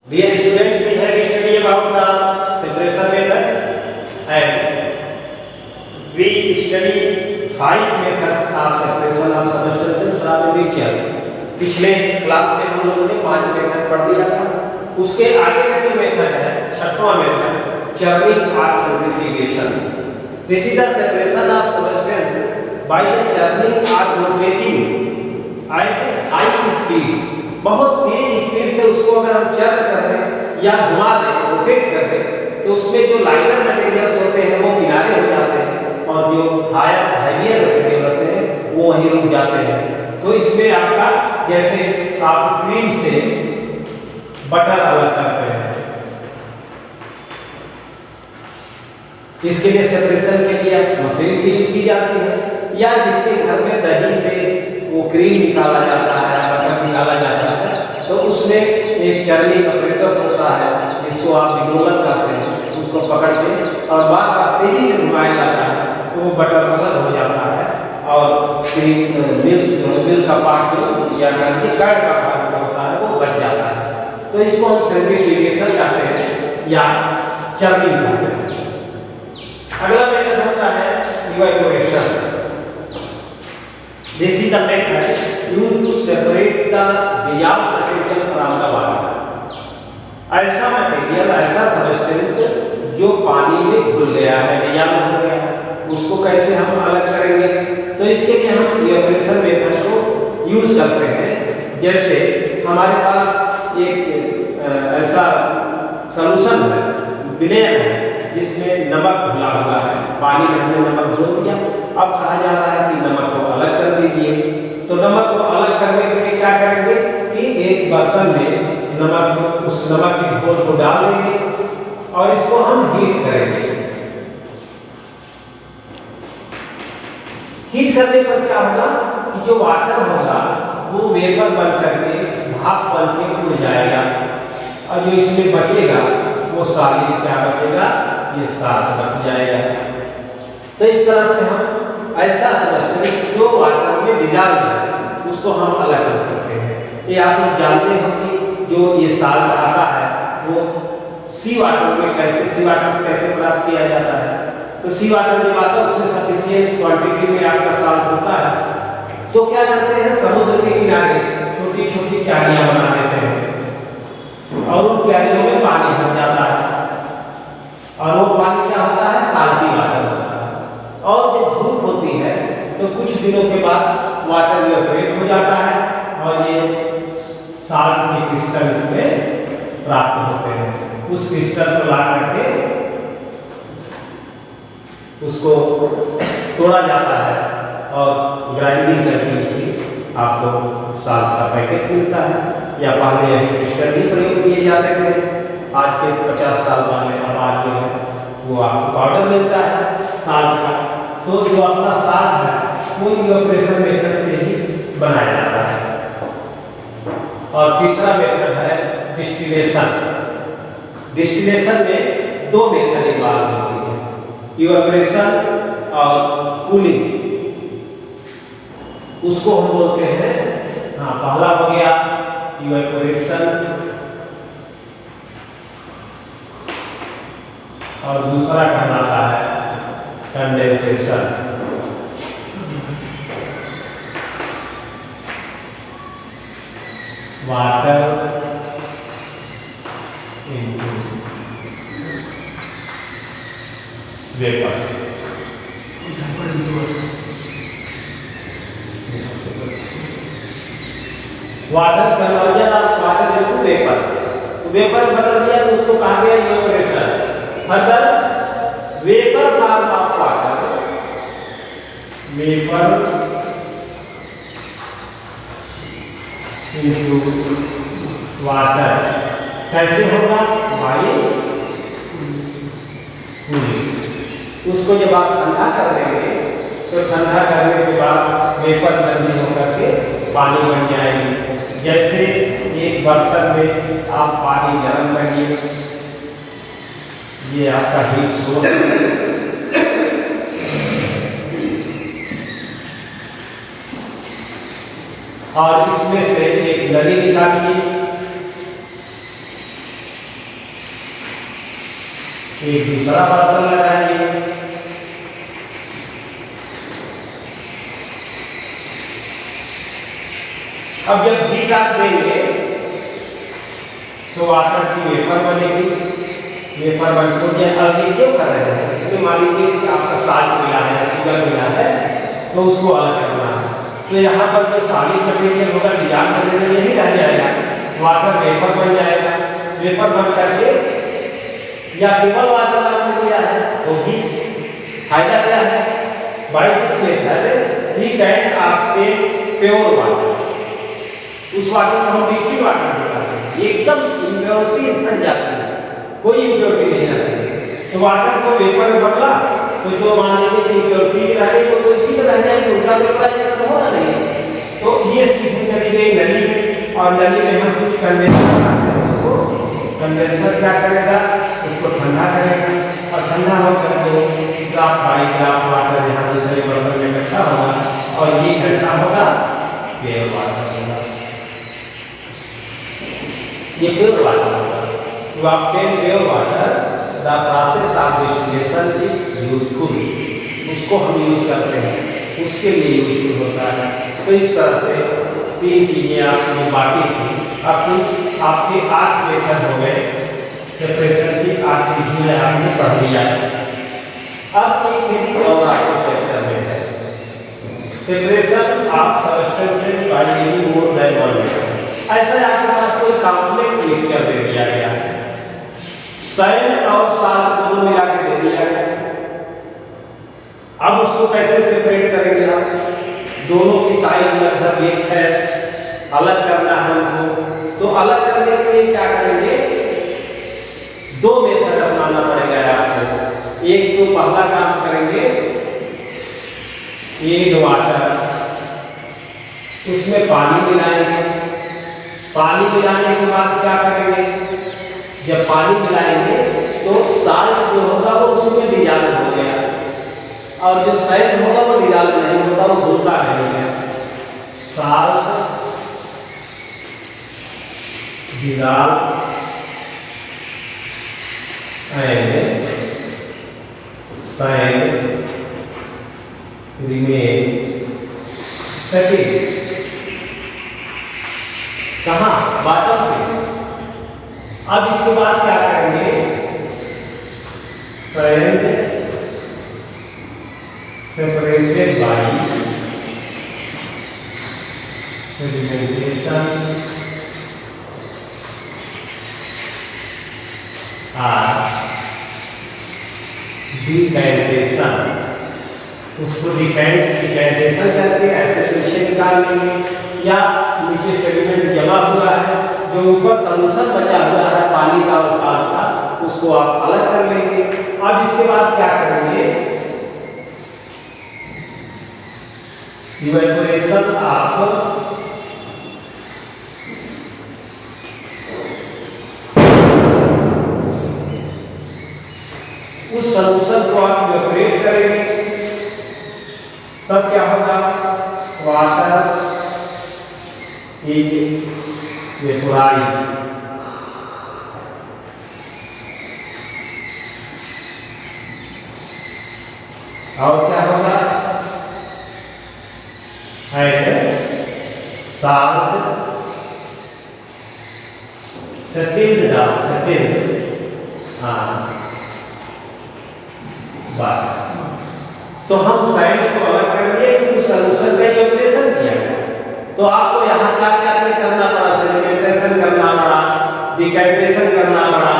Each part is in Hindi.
Dear student, we have studied about the separation methods and we study 5 methods of separation of substances from nature. पिछले क्लास में हम लोगों ने 5 मेथड पढ़ लिया था। उसके आगे का जो मेथड है, छठवां method, churning or centrifugation. This is the separation of substance by the churning or rotating at high speed. बहुत तेज स्पीड से उसको अगर हम चर्न कर दें या घुमा दें, रोटेट कर दें, तो उसमें जो लाइटर मटेरियल्स होते हैं वो किनारे हो जाते हैं और जो हैवियर मटेरियल होते हैं वो वहीं रुक जाते हैं। तो इसमें आपका जैसे आप क्रीम से बटर अलग करते हैं, इसके लिए सेपरेशन के लिए मशीन की यूज की जाती है, या जिसके घर में दही से वो क्रीम निकाला जाता है, बटर निकाला जाता है, तो उसमें एक चर्निंग ऑपरेटर्स होता है जिसको आप विनोलन कहते हैं, उसको पकड़ के और बार बार तेजी से घुमाया जाता है तो वो बटर अलग हो जाता है और क्रीम मिल्क का पार्ट जो या कर्ड का पार्ट जो होता है वो बच जाता है। तो इसको हम सेंट्रीफ्यूगेशन कहते हैं या चर्निंग कहते हैं। अगला मेथड होता है evaporation. This is the method used to separate the dissolved material from the water. ऐसा मटेरियल, ऐसा सब्सटेंस जो पानी में घुल गया है, डिजॉल्व हो गया है, उसको कैसे हम अलग करेंगे? तो इसके लिए हम इवेपोरेशन मेथड को यूज करते हैं। जैसे हमारे पास एक ऐसा सॉल्यूशन है, विनेगर है, जिसमें नमक घुला हुआ है, पानी में हमने नमक घोल दिया, अब कहा जा रहा है कि नमक को अलग कर दीजिए। तो नमक को अलग करने के लिए क्या करेंगे कि एक बर्तन में उस नमक के घोल को डाल देंगे और इसको हम हीट करेंगे। हीट करने पर क्या होगा कि जो वाटर होगा वो वेपर बन करके भाप बन के उड़ जाएगा और जो इसमें बचेगा वो सॉलिड क्या बचेगा, ये साथ बच जाएगा। तो इस तरह से हम ऐसा सब्सटेंस जो वाटर में डिजॉल्व है उसको हम अलग कर सकते हैं। ये आप लोग जानते हो कि जो ये साल्ट आता है वो सी वाटर में सी वाटर से कैसे प्राप्त किया जाता है। तो सी वाटर जब आता है उसमें सफिशिएंट क्वांटिटी में आपका साल्ट होता है, तो क्या करते हैं समुद्र के किनारे छोटी छोटी क्यारियां बना देते हैं और उन क्यारियों में पानी भर जाता है और वो पानी क्या होता है, साल्टी वाटर होता है। और जब धूप होती है तो कुछ दिनों के बाद वाटर इवेपोरेट हो जाता है और ये साल्ट के क्रिस्टल इसमें प्राप्त होते हैं। उस क्रिस्टल को ला करके उसको तोड़ा जाता है और ग्राइंडिंग करके उसकी आपको साल्ट का पैकेट मिलता है। या पहले यही क्रिस्टल ही प्रयोग किए जाते थे, आज के 50 साल पहले अब आज जो है वो आपको पाउडर मिलता है साल्ट का। तो जो अपना साल्ट है वो इवेपोरेशन मेथड से ही बनाया जाता है। और तीसरा मेथड है डिस्टिलेशन। डिस्टिलेशन में 2 मेथड इन्वॉल्व होती है, इवेपोरेशन और कूलिंग। उसको हम बोलते हैं, पहला हो गया इवेपोरेशन और दूसरा कहलाता है condensation. Water into vapour. Water conversion of water into vapour. Vapour बदल दिया तो उसको कहा गया evaporation. Further vapour form of water, vapour into water कैसे होगा, बाई कूलिंग। उसको जब आप ठंडा कर देंगे तो ठंडा करने के बाद वेपर जल्दी होकर के पानी बन जाएगी। जैसे एक बर्तन में आप पानी गर्म करिए, ये आपका हीट सोर्स है, और इसमें से एक नली निकालिए एक दूसरा बर्तन लगाएंगे। अब जब हीट आप देंगे तो वाटर की वेपर बनेगी। वेपर बनकर के अब ये क्यों कर रहे हैं, इसमें मान लीजिए कि आपका साल्ट मिला है, शुगर मिला है, तो उसको अलग करना है। तो यहाँ पर जो सॉलिड मटेरियल होगा, डिजॉल्व मटेरियल यही रह जाएगा, वाटर वेपर बन जाएगा। वेपर बन करके या केवल वाटर आपने दिया है तो भी फायदा क्या है, by this method he can आपके प्योर वाटर, उस वाटर को हम लिक्विड वाटर बोलते हैं, एकदम इम्प्योरिटी हट जाती है, कोई इम्प्योरिटी नहीं रहती। तो वाटर को वेपर में बदला तो जो मान लीजिए कि इम्प्योरिटी रह गई वो तो इसी में रह जाएगी, उनका वेपराइजेशन होगा नहीं। तो ये सीधे चली गई नली में, और नली में हम कुछ कंडेंसर लगाते हैं, उसको कंडेंसर क्या करेगा, उसको ठंडा करेगा, और ठंडा होकर तो ड्रॉप बाई ड्रॉप वाटर यहाँ दूसरे बर्तन में इकट्ठा होगा, और ये इकट्ठा होगा प्योर वाटर होगा, ये प्योर वाटर होगा। तो आपके pure water the process of distillation is useful, उसको हम यूज करते हैं, उसके लिए यूजफुल होता है। तो इस तरह से तीन चीजें आपने बाकी थी, आपके 8 मेथड हो गए सेपरेशन की, 8 चीजें आपने पढ़ लिया। अब एक मेरी और आपको चैप्टर में है separation of substances by using more than one method. ऐसा आपके पास कोई कॉम्प्लेक्स मिक्सचर दे दिया गया है, सैंड और साल्ट दोनों मिला के दे दिया गया। अब उसको कैसे सेपरेट करेंगे आप, दोनों की साइज लगभग एक है, अलग करना है हमको। तो अलग करने के लिए क्या करेंगे, 2 मेथड अपनाना पड़ेगा आपको। एक तो पहला काम करेंगे एक वाटर, उसमें पानी मिलाएंगे। पानी मिलाने के बाद क्या करेंगे, जब पानी मिलाएंगे तो साल्ट जो होगा वो उसमें डिजॉल्व हो गया, और जो सैंड होगा वो डिजॉल्व नहीं होगा, वो घुलता रहेगा। Salt dissolve and sand remain setting. कहाँ, बॉटम पे। अब इसके बाद क्या करेंगे, sand separated by sedimentation decantation, उसको डिकैंटेशन करके ऐसे नीचे निकाल लेंगे, या नीचे सेडिमेंट जमा हुआ है, जो ऊपर सॉल्यूशन बचा हुआ है पानी का और साल्ट का, उसको आप अलग कर लेंगे। अब इसके बाद क्या करेंगे, इवेपोरेशन ऑफ उस सॉल्यूशन को आप इवेपोरेट करेंगे, तब क्या होगा, वाटर इज वेपोराइज्ड। और क्या होगा, साल्ट सेटिल्ड डाउन, सेटिल्ड बात। तो हम साइड को अलग कर दिए, फिर सॉल्यूशन का इवेपोरेशन किया गया। तो आपको यहाँ क्या क्या करना पड़ा, सेडिमेंटेशन करना पड़ा, डिकैंटेशन करना पड़ा,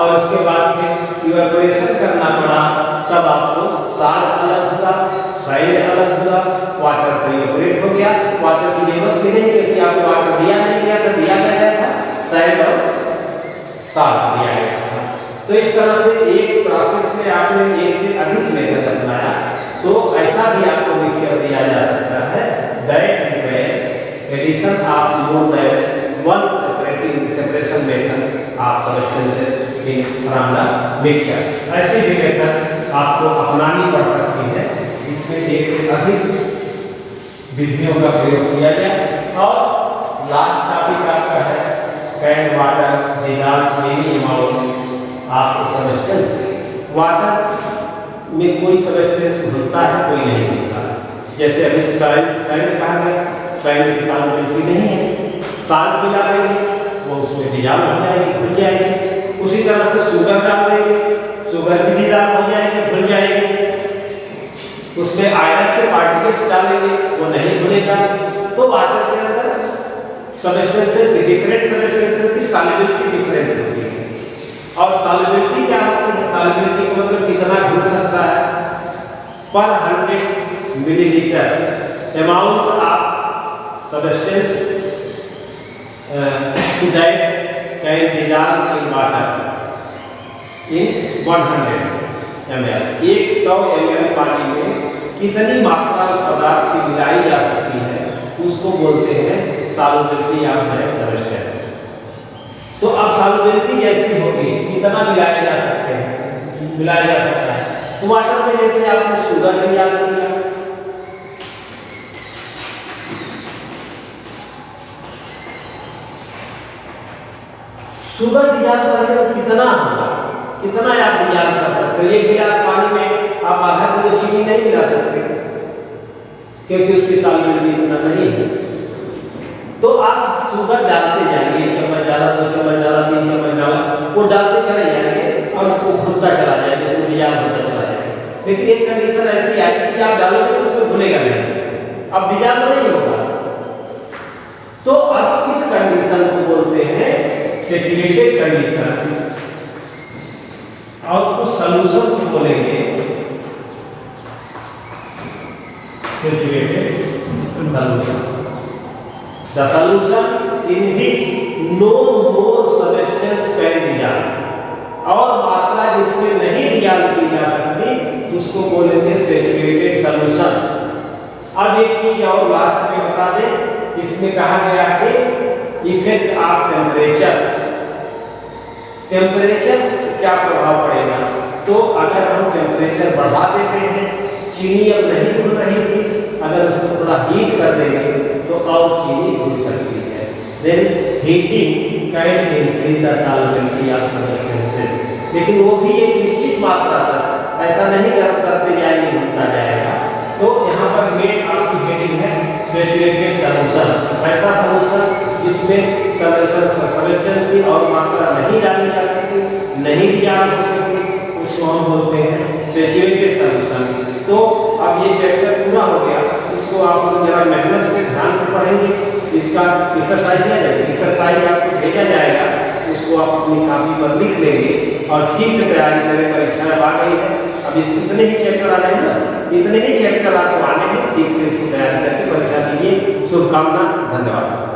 और उसके बाद फिर इवेपोरेशन करना पड़ा। तब आपको साल्ट अलग हुआ, साइड अलग हुआ, वाटर तो इवेपोरेट हो गया। वाटर की जरूरत भी नहीं, क्योंकि आपको वाटर दिया नहीं गया था, दिया गया था साइड और साल्ट दिया गया था। तो इस तरह से एक प्रोसेस में आपने एक से अधिक मेथड अपनाया, तो ऐसा भी आपको मिक्सचर दिया जा सकता है that require addition of more than one separation method of substances in from the mixture. ऐसी भी मेथड आपको अपनानी पड़ सकती है, इसमें एक से अधिक विधियों का प्रयोग किया गया। और लास्ट टॉपिक आपका है can water dissolve any amount of substance water में कोई सबस्टेंस होता है, कोई नहीं होता है। जैसे अभी सॉइल कहा गया, सॉइल की सॉल्युबिलिटी नहीं है, साल्ट मिला देंगे वो उसमें डिजॉल्व हो जाएगी, घुल जाएगी। उसी तरह से शुगर डाल देंगे, शुगर भी डिजॉल्व हो जाएगी, घुल जाएगी। उसमें आयरन के पार्टिकल्स डालेंगे, वो नहीं घुलेगा। तो वाटर के अंदर सबस्टेंसेस, डिफरेंट सबस्टेंसेस की सॉल्युबिलिटी डिफरेंट होती है। और सॉल्युबिलिटी क्या होती है? सॉल्युबिलिटी का मतलब कितना घुल सकता है पर 100 millilitre amount of substance that can dissolve in water in 100 ml। 100 ml पानी में कितनी मात्रा उस पदार्थ की मिलाई जा सकती है, उसको बोलते हैं सॉल्युबिलिटी ऑफ दैट सबस्टेंस। तो अब सॉल्युबिलिटी जैसी होगी, कितना मिलाया जा सकते हैं, मिलाया जा सकता है। तो वाटर में जैसे आपने शुगर भी याद किया, शुगर डिजॉल्व करके कितना होगा, कितना आप डिजॉल्व कर सकते हो? एक गिलास पानी में आप आधा किलो चीनी नहीं मिला सकते, क्योंकि उसकी सॉल्युबिलिटी इतना नहीं है। तो आप शुगर डालते जाएंगे, 1 चम्मच डाला, 2 चम्मच डाला, 3 चम्मच डाला, वो डालते चले जाएंगे और वो घुलता चला जाएगा, उसमें डिजॉल्व होता चला जाएगा। लेकिन एक कंडीशन ऐसी आएगी कि आप डालोगे तो उसमें घुलेगा नहीं, अब डिजॉल्व नहीं होगा। तो अब इस कंडीशन को बोलते हैं सैचुरेटेड कंडीशन, और उस सॉल्यूशन को बोलेंगे saturated solution. The solution in which no more substance can dissolve, और मात्रा जिसमें नहीं डिजॉल्व की जा सकती उसको बोलेंगे सैचुरेटेड सॉल्यूशन। अब एक चीज और लास्ट में बता दें, इसमें कहा गया है इफेक्ट ऑफ टेम्परेचर। टेम्परेचर क्या प्रभाव पड़ेगा? तो अगर हम टेम्परेचर बढ़ा देते हैं, चीनी अब नहीं घुल रही थी, अगर उसको थोड़ा हीट कर देंगे तो और चीनी घुल सकती है। Then heating can increase the solubility of substances. लेकिन वो भी एक निश्चित मात्रा तक, ऐसा नहीं करते जाएंगे, घुलता जाएगा। तो यहाँ पर मेन आपकी हेडिंग है सैचुरेटेड सॉल्यूशन। ऐसा सॉल्यूशन जिसमें सबस्टेंस की और मात्रा नहीं डाली जा सकती, नहीं डिजॉल्व हो सकती, उसको हम बोलते हैं सैचुरेटेड सॉल्यूशन। तो अब ये चैप्टर पूरा हो गया, इसको आप लोग जरा मेहनत से ध्यान से पढ़ेंगे। इसका एक्सरसाइज दिया जाएगा, एक्सरसाइज आपको भेजा जाएगा, उसको आप अपनी कॉपी पर लिख लेंगे और ठीक से तैयारी करें। परीक्षा आ गई है, अब इतने ही चैप्टर आ रहे हैं ना, इतने ही चैप्टर आपको आने हैं, ठीक से इसको तैयारी करके परीक्षा दीजिए। शुभकामना, धन्यवाद।